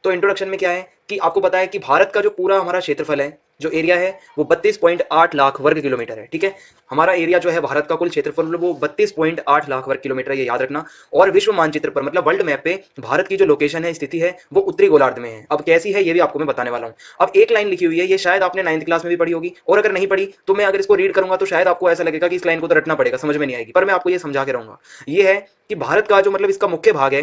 तो इंट्रोडक्शन में क्या है कि आपको पता है कि भारत का जो पूरा हमारा क्षेत्रफल है, जो एरिया है वो 32.8 लाख वर्ग किलोमीटर है। ठीक है, हमारा एरिया जो है भारत का कुल क्षेत्रफल वो 32.8 लाख वर्ग किलोमीटर है, ये याद रखना। और विश्व मानचित्र पर मतलब वर्ल्ड मैप पे भारत की जो लोकेशन है, स्थिति है, वो उत्तरी गोलार्ध में है। अब कैसी है ये भी आपको मैं बताने वाला हूँ। अब एक लाइन लिखी हुई है, ये शायद आपने 9th क्लास में भी पढ़ी होगी, और अगर नहीं पढ़ी तो मैं अगर इसको रीड करूंगा तो शायद आपको ऐसा लगेगा कि इस लाइन को तो रटना पड़ेगा, समझ में नहीं आएगी, पर मैं आपको ये समझा के रहूंगा। ये है कि भारत का जो मतलब इसका मुख्य भाग है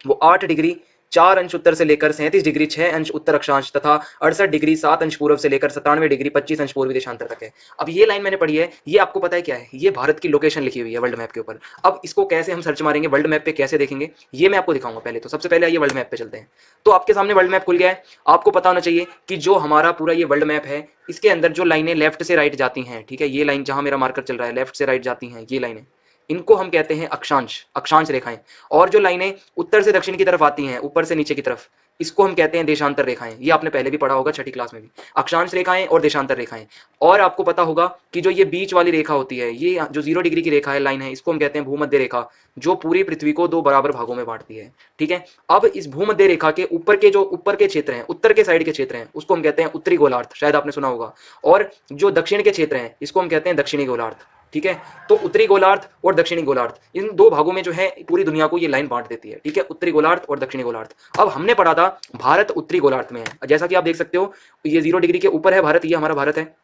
वो 8 डिग्री 4 अंश उत्तर से लेकर 37 डिग्री 6 अंश उत्तर अक्षांश तथा 68 डिग्री 7 अंश पूर्व से लेकर 97 डिग्री 25 अंश पूर्वी देशांतर तक है। अब ये लाइन मैंने पढ़ी है, ये आपको पता है क्या है, ये भारत की लोकेशन लिखी हुई है वर्ल्ड मैप के ऊपर। अब इसको कैसे हम सर्च मारेंगे, वर्ल्ड मैप पे कैसे देखेंगे, ये मैं आपको दिखाऊंगा। पहले तो सबसे पहले आइए वर्ल्ड मैप पे चलते हैं। तो आपके सामने वर्ल्ड मैप खुल गया है। आपको पता होना चाहिए कि जो हमारा पूरा ये वर्ल्ड मैप है, इसके अंदर जो लाइनें लेफ्ट से राइट जाती हैं, ठीक है, ये लाइन जहां मेरा मार्कर चल रहा है लेफ्ट से राइट जाती हैं, ये लाइनें, इनको हम कहते हैं अक्षांश, अक्षांश रेखाएं। और जो लाइनें उत्तर से दक्षिण की तरफ आती हैं, ऊपर से नीचे की तरफ, इसको हम कहते हैं देशांतर रेखाएं। ये आपने पहले भी पढ़ा होगा छठी क्लास में भी, अक्षांश रेखाएं और देशांतर रेखाएं। और आपको पता होगा कि जो ये बीच वाली रेखा होती है, ये जो 0 डिग्री की रेखा है, लाइन है, इसको हम कहते हैं भूमध्य रेखा, जो पूरी पृथ्वी को दो बराबर भागों में बांटती है। ठीक है, अब इस भूमध्य रेखा के ऊपर के जो ऊपर के क्षेत्र हैं, उत्तर के साइड के क्षेत्र हैं, उसको हम कहते हैं उत्तरी गोलार्ध, शायद आपने सुना होगा। और जो दक्षिण के क्षेत्र हैं, इसको हम कहते हैं दक्षिणी गोलार्ध। ठीक है, तो उत्तरी गोलार्ध और दक्षिणी गोलार्ध, इन दो भागों में जो है पूरी दुनिया को ये लाइन बांट देती है। ठीक है, उत्तरी गोलार्ध और दक्षिणी गोलार्ध। अब हमने पढ़ा था भारत उत्तरी गोलार्ध में है, जैसा कि आप देख सकते हो, ये 0 डिग्री के ऊपर है भारत, ये हमारा भारत है।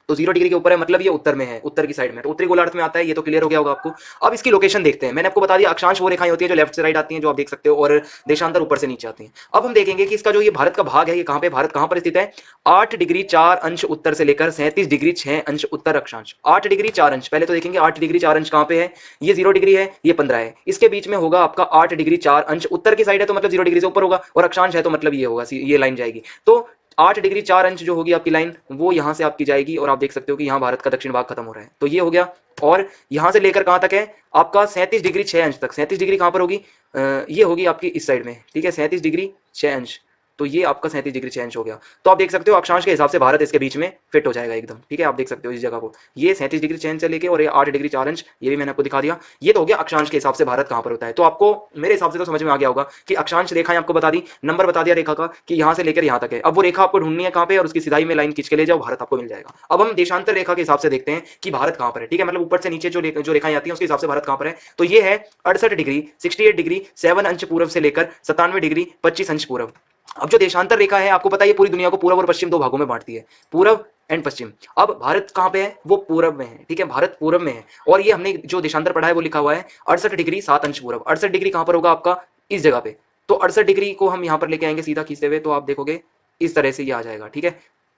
तो 0 डिग्री के ऊपर है मतलब ये उत्तर में है, उत्तर की साइड में, तो उत्तरी गोलार्ध में आता है, ये तो क्लियर हो गया होगा आपको। अब इसकी लोकेशन देखते हैं। मैंने आपको बता दिया अक्षांश वो रेखाएं होती है जो लेफ्ट से राइट आती हैं, जो आप देख सकते हो, और देशांतर ऊपर से नीचे आती हैं। अब हम देखेंगे कि इसका जो ये भारत का भाग है, ये कहां पे, भारत कहां पर स्थित है। 8 डिग्री 4 अंश उत्तर से लेकर 37 डिग्री 6 अंश उत्तर अक्षांश। 8 डिग्री 4 अंश, पहले तो देखेंगे 8 डिग्री 4 अंश कहां पे है। ये 0 डिग्री है, ये 15 है, इसके बीच में होगा आपका 8 डिग्री 4 अंश, उत्तर की साइड है तो मतलब 0 डिग्री से ऊपर होगा, और अक्षांश है तो मतलब ये होगा, ये लाइन जाएगी। तो 8 डिग्री 4 अंश जो होगी आपकी लाइन, वो यहां से आपकी जाएगी, और आप देख सकते हो कि यहां भारत का दक्षिण भाग खत्म हो रहा है, तो ये हो गया। और यहां से लेकर कहां तक है आपका 37 डिग्री 6 अंश तक। 37 डिग्री कहां पर होगी, ये होगी आपकी इस साइड में। ठीक है, 37 डिग्री 6 अंश, तो ये आपका 37 डिग्री 6 अंश हो गया। तो आप देख सकते हो अक्षांश के हिसाब से भारत इसके बीच में फिट हो जाएगा एकदम। ठीक है, आप देख सकते हो इस जगह को, ये 37 डिग्री 6 अंश से लेके और ये 8 डिग्री 4 अंश, ये भी मैंने आपको दिखा दिया। ये तो हो गया अक्षांश के हिसाब से भारत कहां पर होता है। तो आपको मेरे हिसाब से तो समझ में आ गया होगा कि अक्षांश रेखाएं आपको बता दी, नंबर बता दिया रेखा का कि यहां से लेकर यहां तक है। अब वो रेखा आपको ढूंढनी है कहां पे, और उसकी सिधाई में लाइन खींच के ले जाओ, भारत आपको मिल जाएगा। अब हम देशांतर रेखा के हिसाब से देखते हैं कि भारत कहां पर है। ठीक है, मतलब ऊपर से नीचे जो रेखाएं आती हैं उसके हिसाब से भारत कहां पर है। तो ये है 68 डिग्री 68 डिग्री 7 अंश पूर्व से लेकर 97 डिग्री 25 अंश पूर्व। अब जो देशांतर रेखा है आपको पता है ये पूरी दुनिया को पूर्व और पश्चिम दो भागों में बांटती है, पूर्व एंड पश्चिम। अब भारत कहां पे है, वो पूर्व में है। ठीक है, भारत पूर्व में है, और ये हमने जो देशांतर पढ़ा है वो लिखा हुआ है 68 डिग्री 7 अंश पूर्व। 68 डिग्री कहां पर होगा आपका, इस जगह पे। तो 68 डिग्री को हम यहां पर लेके आएंगे सीधा खींचते हुए, तो आप देखोगे इस तरह से ये आ जाएगा। ठीक है,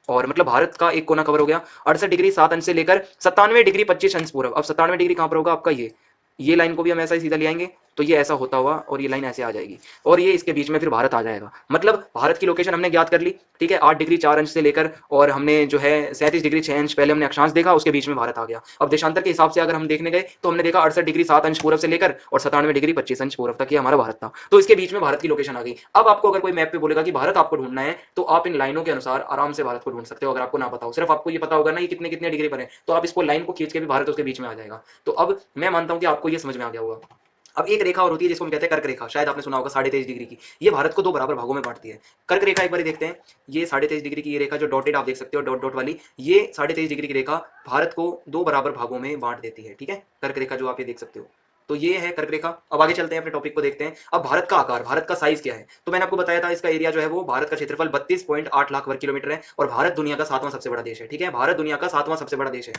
और मतलब भारत का एक कोना कवर हो गया 68 डिग्री 7 अंश से लेकर 97 डिग्री 25 अंश पूर्व। अब 97 डिग्री कहां पर होगा आपका, ये लाइन को भी हम ऐसा ही सीधा ले आएंगे, तो ये ऐसा होता हुआ और ये लाइन ऐसे आ जाएगी, और ये इसके बीच में फिर भारत आ जाएगा। मतलब भारत की लोकेशन हमने ज्ञात कर ली। ठीक है, 8 डिग्री 4 अंश से लेकर, और हमने जो है 37 डिग्री 6 अंश पहले हमने अक्षांश देखा, उसके बीच में भारत आ गया। अब देशांतर के हिसाब से अगर हम देखने गए तो हमने देखा 68 डिग्री 7 अंश पूर्व से लेकर और 97 डिग्री 25 अंश पूर्व तक ये हमारा भारत था। तो इसके बीच में भारत की लोकेशन आ गई। अब आपको अगर कोई मैप पे बोलेगा कि भारत आपको ढूंढना है, तो आप इन लाइनों के अनुसार आराम से भारत को ढूंढ सकते हो। अगर आपको ना पता हो, सिर्फ आपको ये पता होगा ना ये कितने कितने डिग्री पर है, तो आप इसको लाइन को खींच के भी भारत उसके बीच में आ जाएगा। तो अब मैं मानता हूं कि आपको ये समझ में आ गया होगा। अब एक रेखा और होती है जिसको हम कहते हैं कर्क रेखा, शायद आपने सुना होगा 23.5 डिग्री की, ये भारत को दो बराबर भागों में बांटती है। कर्क रेखा एक बार देखते हैं। ये 23.5 डिग्री की ये रेखा जो डॉटेड आप देख सकते हो, डॉट डॉट वाली, ये 23.5 डिग्री की रेखा भारत को दो बराबर भागों में बांट देती है। ठीक है, कर्क रेखा जो आप ये देख सकते हो, तो ये है कर्क रेखा। अब आगे चलते हैं, अपने टॉपिक को देखते हैं। अब भारत का आकार, भारत का साइज क्या है, तो मैंने आपको बताया था इसका एरिया जो है वो, भारत का क्षेत्रफल 32.8 लाख वर्ग किलोमीटर है, और भारत दुनिया का 7वां सबसे बड़ा देश है। ठीक है, भारत दुनिया का 7वां सबसे बड़ा देश है,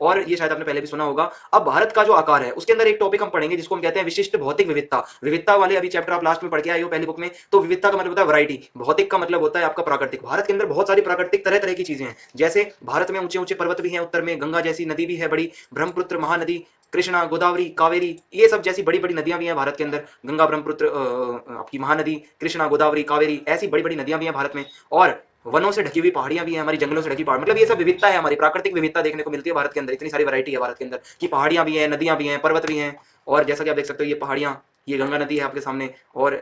और ये शायद आपने पहले भी सुना होगा। अब भारत का जो आकार है उसके अंदर एक टॉपिक हम पढ़ेंगे जिसको हम कहते हैं विशिष्ट भौतिक विविधता। विविधता वाले अभी चैप्टर आप लास्ट में पढ़ के आए हो पहली बुक में। तो विविधता का मतलब होता है वैरायटी, भौतिक का मतलब होता है आपका प्राकृतिक। भारत के अंदर बहुत सारी प्राकृतिक तरह तरह की चीजें हैं, जैसे भारत में ऊंचे ऊंचे पर्वत भी हैं, उत्तर में गंगा जैसी नदी भी है बड़ी, ब्रह्मपुत्र महानदी, कृष्णा गोदावरी कावेरी, ये सब जैसी बड़ी बड़ी नदियां भी हैं भारत के अंदर। गंगा ब्रह्मपुत्र आपकी महानदी, कृष्णा गोदावरी कावेरी, ऐसी बड़ी बड़ी नदियां भी हैं भारत में। और वनों से ढकी हुई पहाड़ियां भी हैं हमारी, जंगलों से ढकी पहाड़, मतलब ये सब विविधता है हमारी, प्राकृतिक विविधता देखने को मिलती है भारत के अंदर। इतनी सारी वैरायटी है भारत के अंदर कि पहाड़ियां भी हैं, नदियां भी हैं, पर्वत भी हैं। और जैसा कि आप देख सकते हो ये पहाड़ियां, ये गंगा नदी है आपके सामने, और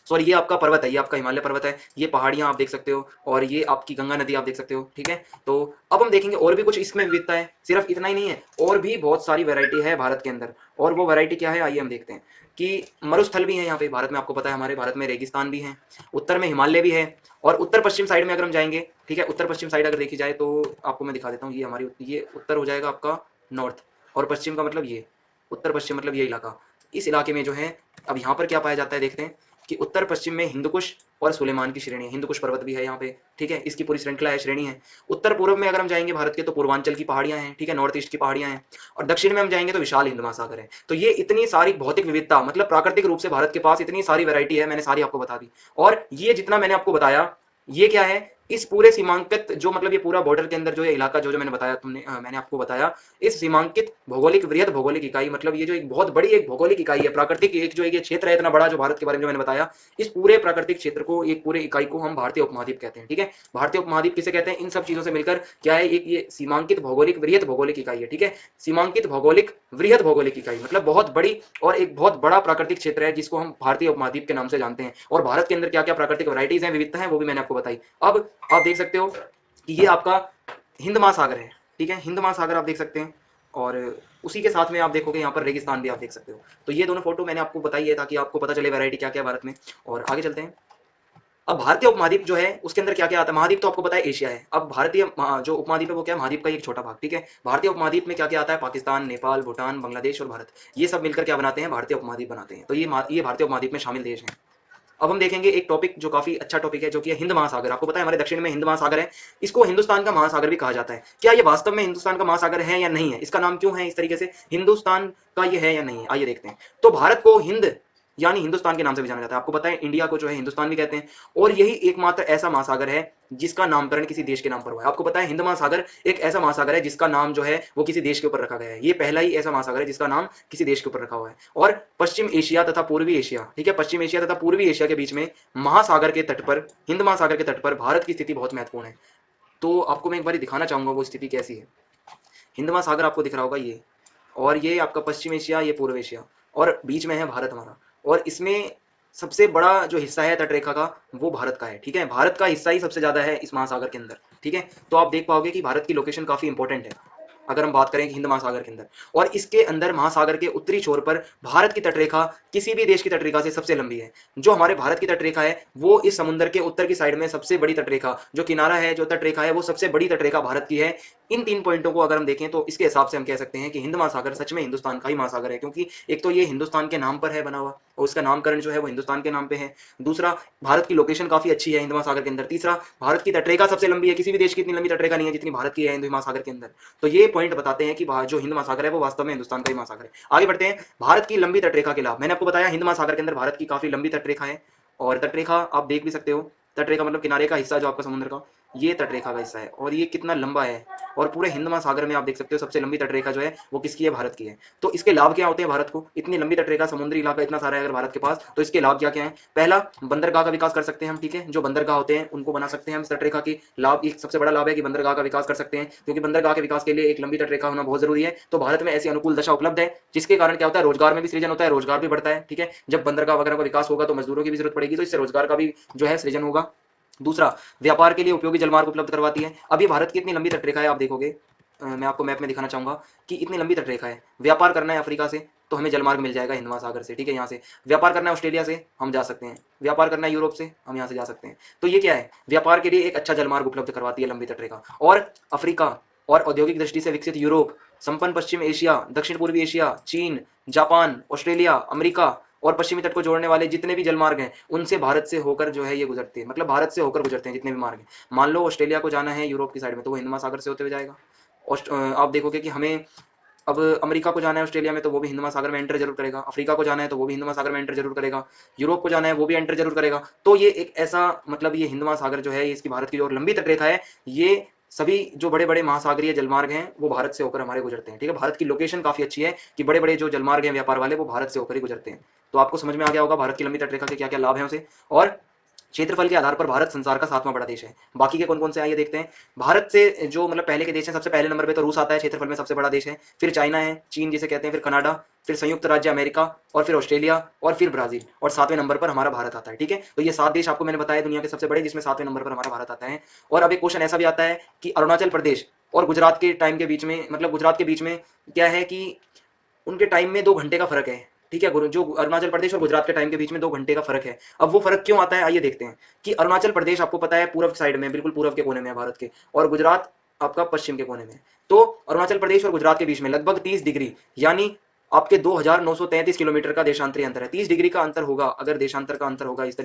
सॉरी ये आपका पर्वत है, ये आपका हिमालय पर्वत है, ये पहाड़ियां आप देख सकते हो, और ये आपकी गंगा नदी आप देख सकते हो। ठीक है, तो अब हम देखेंगे और भी कुछ इसमें विविधता है, सिर्फ इतना ही नहीं है, और भी बहुत सारी वैरायटी है भारत के अंदर। और वो वैरायटी क्या है आइए हम देखते हैं कि मरुस्थल भी है यहाँ पे भारत में, आपको पता है हमारे भारत में रेगिस्तान भी है, उत्तर में हिमालय भी है, और उत्तर पश्चिम साइड में अगर हम जाएंगे, ठीक है, उत्तर पश्चिम साइड अगर देखी जाए तो आपको मैं दिखा देता हूँ, ये हमारी ये उत्तर हो जाएगा आपका नॉर्थ, और पश्चिम का मतलब ये उत्तर पश्चिम मतलब ये इलाका। इस इलाके में जो है अब यहाँ पर क्या पाया जाता है, देखते हैं कि उत्तर पश्चिम में हिंदकुश और सुलेमान की श्रेणी है, हिंदकुश पर्वत भी है यहाँ पे, ठीक है, इसकी पूरी श्रृंखला है, श्रेणी है। उत्तर पूर्व में अगर हम जाएंगे भारत के तो पूर्वांचल की पहाड़ियां हैं, ठीक है, नॉर्थ ईस्ट की पहाड़ियां हैं, और दक्षिण में हम जाएंगे तो विशाल हिंद महासागर है। तो ये इतनी सारी भौतिक विविधता, मतलब प्राकृतिक रूप से भारत के पास इतनी सारी वैरायटी है, मैंने सारी आपको बता दी। और ये जितना मैंने आपको बताया, ये क्या है, इस पूरे सीमांकित जो मतलब ये पूरा बॉर्डर के अंदर जो ये इलाका जो जो मैंने बताया मैंने आपको बताया, इस सीमांकित भौगोलिक वृहद भौगोलिक इकाई, मतलब ये जो एक बहुत बड़ी एक भौगोलिक इकाई है, प्राकृतिक एक जो एक क्षेत्र है इतना बड़ा जो भारत के बारे में जो मैंने बताया, इस पूरे प्राकृतिक क्षेत्र को, एक पूरे इकाई को हम भारतीय उपमहाद्वीप कहते हैं, ठीक है। भारतीय उपमहाद्वीप किसे कहते हैं, इन सब चीजों से मिलकर क्या है, एक ये सीमांकित भौगोलिक वृहद भौगोलिक इकाई है, ठीक है। सीमांकित भौगोलिक वृहद भौगोलिक इकाई मतलब बहुत बड़ी और एक बहुत बड़ा प्राकृतिक क्षेत्र है जिसको हम भारतीय उपमहाद्वीप के नाम से जानते हैं। और भारत के अंदर क्या क्या प्राकृतिक वैरायटीज हैं, विविधता है, वो भी मैंने आपको बताई। अब आप देख सकते हो कि ये आपका हिंद महासागर है, ठीक है, हिंद महासागर आप देख सकते हैं, और उसी के साथ में आप देखोगे यहाँ पर रेगिस्तान भी आप देख सकते हो। तो ये दोनों फोटो मैंने आपको बताई है ताकि आपको पता चले वैरायटी क्या क्या है भारत में। और आगे चलते हैं। अब भारतीय उपमहाद्वीप जो है उसके अंदर क्या क्या आता है, महाद्वीप तो आपको पता है एशिया है, अब भारतीय जो उपमहाद्वीप है वो क्या है, महाद्वीप का एक छोटा भाग, ठीक है। भारतीय उपमहाद्वीप में क्या क्या आता है, पाकिस्तान, नेपाल, भूटान, बांग्लादेश और भारत, ये सब मिलकर क्या बनाते हैं, भारतीय उपमहाद्वीप बनाते हैं। तो ये भारतीय उपमहाद्वीप में शामिल देश हैं। अब हम देखेंगे एक टॉपिक जो काफी अच्छा टॉपिक है, जो कि है हिंद महासागर। आपको पता है हमारे दक्षिण में हिंद महासागर है, इसको हिंदुस्तान का महासागर भी कहा जाता है। क्या ये वास्तव में हिंदुस्तान का महासागर है या नहीं है, इसका नाम क्यों है इस तरीके से, हिंदुस्तान का ये है या नहीं है, आइए देखते हैं। तो भारत को हिंद यानी हिंदुस्तान के नाम से भी जाना जाता है। आपको पता है इंडिया को जो है हिंदुस्तान भी कहते हैं, और यही एकमात्र ऐसा महासागर है जिसका नामकरण किसी देश के नाम पर हुआ है। आपको पता है हिंद महासागर एक ऐसा महासागर है जिसका नाम जो है वो किसी देश के ऊपर रखा गया है, ये पहला ही ऐसा महासागर है जिसका नाम किसी देश के ऊपर रखा हुआ है। और पश्चिम एशिया तथा पूर्वी एशिया, ठीक है, पश्चिम एशिया तथा पूर्वी एशिया के बीच में महासागर के तट पर, हिंद महासागर के तट पर भारत की स्थिति बहुत महत्वपूर्ण है। तो आपको मैं एक बार दिखाना चाहूंगा वो स्थिति कैसी है। हिंद महासागर आपको दिख रहा होगा ये, और ये आपका पश्चिम एशिया, ये पूर्व एशिया, और बीच में है भारत हमारा। और इसमें सबसे बड़ा जो हिस्सा है तटरेखा का वो भारत का है, ठीक है, भारत का हिस्सा ही सबसे ज्यादा है इस महासागर के अंदर, ठीक है। तो आप देख पाओगे कि भारत की लोकेशन काफी इंपॉर्टेंट है अगर हम बात करें कि हिंद महासागर के अंदर। और इसके अंदर महासागर के उत्तरी छोर पर भारत की तटरेखा किसी भी देश की तटरेखा से सबसे लंबी है। जो हमारे भारत की तटरेखा है वो इस समुद्र के उत्तर की साइड में सबसे बड़ी तटरेखा जो किनारा है, जो तटरेखा है, वो सबसे बड़ी तटरेखा भारत की है। इन तीन पॉइंटों को अगर हम देखें तो इसके हिसाब से हम कह सकते हैं कि हिंद महासागर सच में हिंदुस्तान का ही महासागर है, क्योंकि एक तो ये हिंदुस्तान के नाम पर है बना हुआ और उसका नामकरण जो है वो हिंदुस्तान के नाम पे है। दूसरा, भारत की लोकेशन काफी अच्छी है हिंद महासागर के अंदर। तीसरा, भारत की तटरेखा सबसे लंबी है, किसी भी देश की इतनी लंबी तटरेखा नहीं है जितनी भारत की है हिंद महासागर के अंदर। तो ये पॉइंट बताते हैं कि जो हिंद महासागर है वो वास्तव में हिंदुस्तान का ही महासागर है। आगे बढ़ते हैं। भारत की लंबी तटरेखा के लाभ, मैंने आपको बताया हिंद महासागर के अंदर भारत की काफी लंबी तटरेखा है, और तटरेखा आप देख भी सकते हो, तटरेखा मतलब किनारे का हिस्सा जो आपका समुद्र का, ये तटरेखा का हिस्सा है, और ये कितना लंबा है। और पूरे हिंद महासागर में आप देख सकते हो सबसे लंबी तटरेखा जो है वो किसकी है, भारत की है। तो इसके लाभ क्या होते हैं भारत को, इतनी लंबी तटरेखा, समुद्री इलाका इतना सारा है अगर भारत के पास, तो इसके लाभ क्या क्या है। पहला, बंदरगाह का विकास कर सकते हैं हम, ठीक है, जो बंदरगाह होते हैं उनको बना सकते हैं हम इस तटरेखा की। लाभ, एक सबसे बड़ा लाभ है कि बंदरगाह का विकास कर सकते हैं, क्योंकि बंदरगाह के विकास के लिए एक लंबी तटरेखा होना बहुत जरूरी है। तो भारत में ऐसी अनुकूल दशा उपलब्ध है जिसके कारण क्या होता है, रोजगार में भी सृजन होता है, रोजगार भी बढ़ता है, ठीक है। जब बंदरगाह वगैरह का विकास होगा तो मजदूरों की भी जरूरत पड़ेगी, तो इससे रोजगार का भी जो है सृजन होगा। दूसरा, व्यापार के लिए उपयोगी जलमार्ग उपलब्ध करवाती है। अब ये भारत की इतनी लंबी तटरेखा है, आप देखोगे, मैं आपको मैप में दिखाना चाहूंगा कि इतनी लंबी तटरेखा है। व्यापार करना है अफ्रीका से तो हमें जलमार्ग मिल जाएगा हिंद महासागर से, ठीक है, यहाँ से। व्यापार करना है ऑस्ट्रेलिया से, हम जा सकते हैं। व्यापार करना है यूरोप से, हम यहाँ से जा सकते हैं। तो ये क्या है, व्यापार के लिए एक अच्छा जलमार्ग उपलब्ध करवाती है लंबी तटरेखा। और अफ्रीका और औद्योगिक दृष्टि से विकसित यूरोप, संपन्न पश्चिम एशिया, दक्षिण पूर्वी एशिया, चीन, जापान, ऑस्ट्रेलिया, अमेरिका और पश्चिमी तट को जोड़ने वाले जितने भी जलमार्ग हैं उनसे भारत से होकर जो है ये गुजरते हैं, मतलब भारत से होकर गुजरते हैं जितने भी मार्ग हैं। मान लो ऑस्ट्रेलिया को जाना है यूरोप की साइड में तो वो हिंद महासागर से होते हुए जाएगा। आप देखोगे कि हमें अब अमेरिका को जाना है ऑस्ट्रेलिया में तो वो भी हिंद महासागर में एंटर जरूर करेगा, अफ्रीका को जाना है तो वो भी हिंद महासागर में एंटर जरूर करेगा, यूरोप को जाना है वो भी एंटर जरूर करेगा। तो ये एक ऐसा मतलब ये हिंद महासागर जो है, ये इसकी भारत की जो लंबी तटरेखा है, ये सभी जो बड़े बड़े महासागरीय जलमार्ग हैं वो भारत से होकर हमारे गुजरते हैं, ठीक है। भारत की लोकेशन काफी अच्छी है कि बड़े बड़े जो जलमार्ग हैं व्यापार वाले वो भारत से होकर ही गुजरते हैं। तो आपको समझ में आ गया होगा भारत की लंबी तटरेखा के क्या क्या लाभ हैं उसे। और क्षेत्रफल के आधार पर भारत संसार का 7वां बड़ा देश है। बाकी के कौन कौन से आइए देखते हैं। भारत से जो मतलब पहले के देश हैं, सबसे पहले नंबर पे तो रूस आता है, क्षेत्रफल में सबसे बड़ा देश है। फिर चाइना है, चीन जिसे कहते हैं, फिर कनाडा, फिर संयुक्त राज्य अमेरिका, और फिर ऑस्ट्रेलिया, और फिर ब्राजील, और 7वें नंबर पर हमारा भारत आता है, ठीक है। तो ये 7 देश आपको मैंने बताया दुनिया के सबसे बड़े, जिसमें 7वें नंबर पर हमारा भारत आता है। और अब एक क्वेश्चन ऐसा भी आता है कि अरुणाचल प्रदेश और गुजरात के टाइम के बीच में, मतलब गुजरात के बीच में क्या है कि उनके टाइम में 2 घंटे का फर्क है। ठीक है, जो अरुणाचल प्रदेश और गुजरात के टाइम के बीच में 2 घंटे का फर्क है। अब वो फर्क क्यों आता है, आइए देखते हैं। कि अरुणाचल प्रदेश आपको पता है पूर्व साइड में, बिल्कुल पूर्व के कोने में है भारत के, और गुजरात आपका पश्चिम के कोने में है। तो अरुणाचल प्रदेश और गुजरात के बीच में लगभग 30 डिग्री, यानी आपके 2933 किलोमीटर का देशांतरी अंतर है। 30 डिग्री का अंतर होगा, अगर देशांतर का अंतर होगा इस